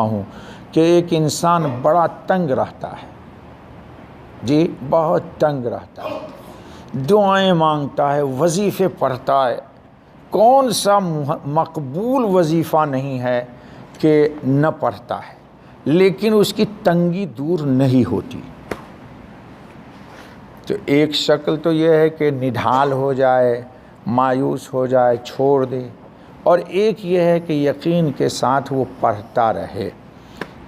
ہوں کہ ایک انسان بڑا تنگ رہتا ہے، جی بہت تنگ رہتا ہے، دعائیں مانگتا ہے، وظیفے پڑھتا ہے، کون سا مقبول وظیفہ نہیں ہے کہ نہ پڑھتا ہے، لیکن اس کی تنگی دور نہیں ہوتی۔ تو ایک شکل تو یہ ہے کہ نڈھال ہو جائے، مایوس ہو جائے، چھوڑ دے، اور ایک یہ ہے کہ یقین کے ساتھ وہ پڑھتا رہے۔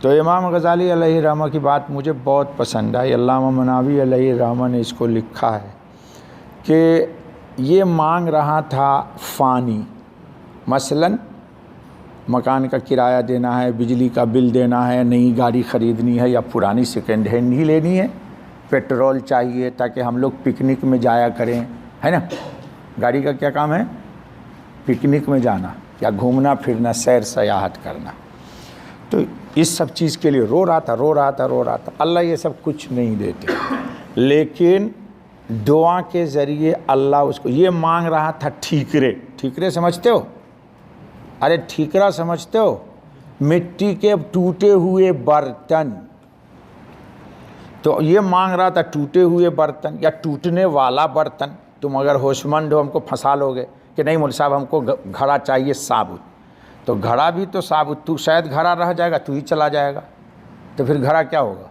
تو امام غزالی علیہ رحمہ کی بات مجھے بہت پسند آئی، علامہ مناوی علیہ رحمہ نے اس کو لکھا ہے کہ یہ مانگ رہا تھا فانی، مثلاً مکان کا کرایہ دینا ہے، بجلی کا بل دینا ہے، نئی گاڑی خریدنی ہے یا پرانی سیکنڈ ہینڈ ہی لینی ہے، پیٹرول چاہیے تاکہ ہم لوگ پکنک میں جایا کریں، ہے نا؟ گاڑی کا کیا کام ہے؟ پکنک میں جانا یا گھومنا پھرنا، سیر سیاحت کرنا۔ تو اس سب چیز کے لیے رو رہا تھا۔ اللہ یہ سب کچھ نہیں دیتے، لیکن دعا کے ذریعے اللہ اس کو یہ مانگ رہا تھا ٹھیکرے سمجھتے ہو؟ ارے ٹھیکرا سمجھتے ہو؟ مٹی کے ٹوٹے ہوئے برتن۔ تو یہ مانگ رہا تھا ٹوٹے ہوئے برتن یا ٹوٹنے والا برتن۔ تم اگر ہوش مند ہو ہم کو پھنسا لو گے کہ نہیں مول صاحب ہم کو گھڑا چاہیے ثابت، تو گھڑا بھی تو ثابت، تو شاید گھڑا رہ جائے گا، تو ہی چلا جائے گا، تو پھر گھڑا کیا ہوگا؟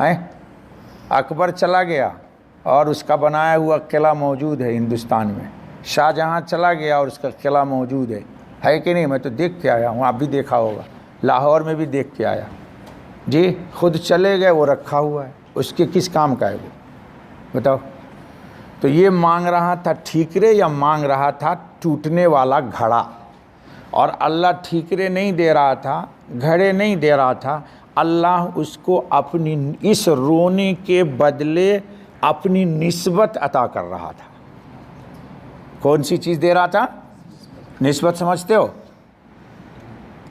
ہیں؟ اکبر چلا گیا اور اس کا بنایا ہوا قلعہ موجود ہے ہندوستان میں، شاہ جہاں چلا گیا اور اس کا قلعہ موجود ہے کہ نہیں؟ میں تو دیکھ کے آیا ہوں، آپ بھی دیکھا ہوگا، لاہور میں بھی دیکھ کے آیا۔ جی خود چلے گئے، وہ رکھا ہوا ہے، اس کے کس کام کا ہے وہ بتاؤ؟ تو یہ مانگ رہا تھا ٹھیکرے یا مانگ رہا تھا ٹوٹنے والا گھڑا؟ اور اللہ ٹھیکرے نہیں دے رہا تھا، گھڑے نہیں دے رہا تھا، اللہ اس کو اپنی اس رونے کے بدلے اپنی نسبت عطا کر رہا تھا۔ کون سی چیز دے رہا تھا؟ نسبت سمجھتے ہو؟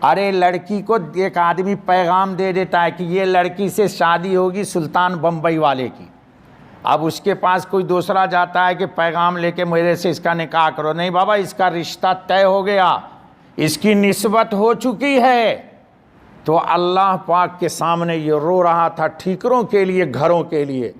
ارے لڑکی کو ایک آدمی پیغام دے دیتا ہے کہ یہ لڑکی سے شادی ہوگی سلطان بمبئی والے کی، اب اس کے پاس کوئی دوسرا جاتا ہے کہ پیغام لے کے میرے سے اس کا نکاح کرو، نہیں بابا اس کا رشتہ طے ہو گیا، اس کی نسبت ہو چکی ہے۔ تو اللہ پاک کے سامنے یہ رو رہا تھا ٹھیکروں کے لیے، گھروں کے لیے،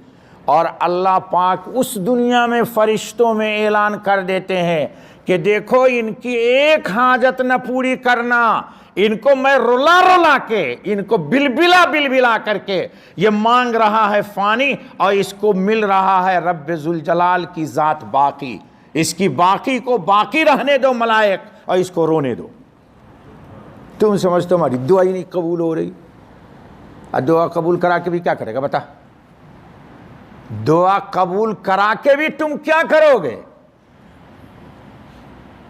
اور اللہ پاک اس دنیا میں فرشتوں میں اعلان کر دیتے ہیں کہ دیکھو ان کی ایک حاجت نہ پوری کرنا، ان کو میں رلا کے، ان کو بلبلا کر کے یہ مانگ رہا ہے فانی، اور اس کو مل رہا ہے رب ذوالجلال کی ذات باقی، اس کی باقی کو باقی رہنے دو ملائک، اور اس کو رونے دو۔ تم سمجھتے ہو ہماری دعا ہی نہیں قبول ہو رہی؟ اور دعا قبول کرا کے بھی کیا کرے گا بتا؟ دعا قبول کرا کے بھی تم کیا کرو گے؟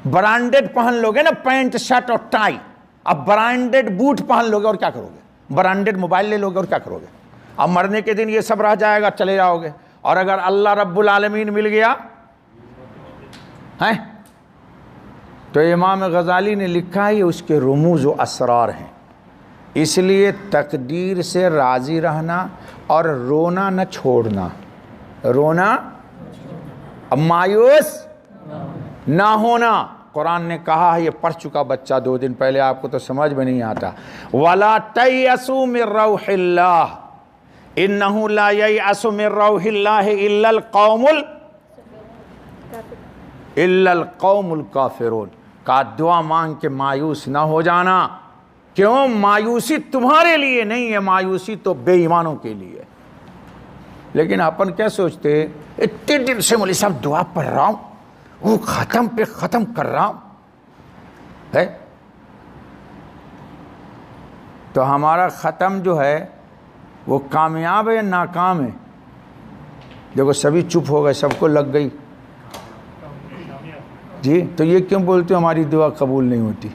برانڈڈ پہن لو گے نا، پینٹ شرٹ اور ٹائی، اب برانڈڈ بوٹ پہن لو گے اور کیا کرو گے؟ برانڈڈ موبائل لے لو گے اور کیا کرو گے؟ اب مرنے کے دن یہ سب رہ جائے گا، چلے جاؤ گے، اور اگر اللہ رب العالمین مل گیا ہیں؟ تو امام غزالی نے لکھا ہے یہ اس کے رموز و اسرار ہیں۔ اس لیے تقدیر سے راضی رہنا اور رونا نہ چھوڑنا، رونا مایوس نہ ہونا۔ قرآن نے کہا ہے، یہ پڑھ چکا بچہ 2 دن پہلے، آپ کو تو سمجھ میں نہیں آتا، وَلَا تَيْأَسُوا مِن رَوْحِ اللَّهِ إِنَّهُ لَا يَيْأَسُ مِن رَوْحِ اللَّهِ إِلَّا الْقَوْمُ الْكَافِرُونَ۔ کا دعا مانگ کے مایوس نہ ہو جانا، کیوں؟ مایوسی تمہارے لیے نہیں ہے، مایوسی تو بے ایمانوں کے لیے۔ لیکن اپن کیا سوچتے ہیں؟ اتنے دن سے مولوی صاحب دعا پڑھ رہا ہوں، وہ ختم پہ ختم کر رہا ہوں ہے، تو ہمارا ختم جو ہے وہ کامیاب ہے یا ناکام ہے؟ دیکھو سبھی چپ ہو گئے، سب کو لگ گئی جی۔ تو یہ کیوں بولتے ہو ہماری دعا قبول نہیں ہوتی؟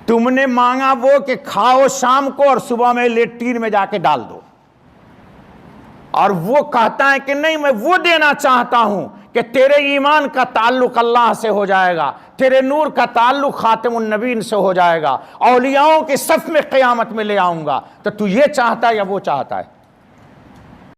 تم نے مانگا وہ کہ کھاؤ شام کو اور صبح میں لیٹرین میں جا کے ڈال دو، اور وہ کہتا ہے کہ نہیں میں وہ دینا چاہتا ہوں کہ تیرے ایمان کا تعلق اللہ سے ہو جائے گا، تیرے نور کا تعلق خاتم النبیین سے ہو جائے گا، اولیاؤں کے صف میں قیامت میں لے آؤں گا، تو یہ چاہتا ہے یا وہ چاہتا ہے؟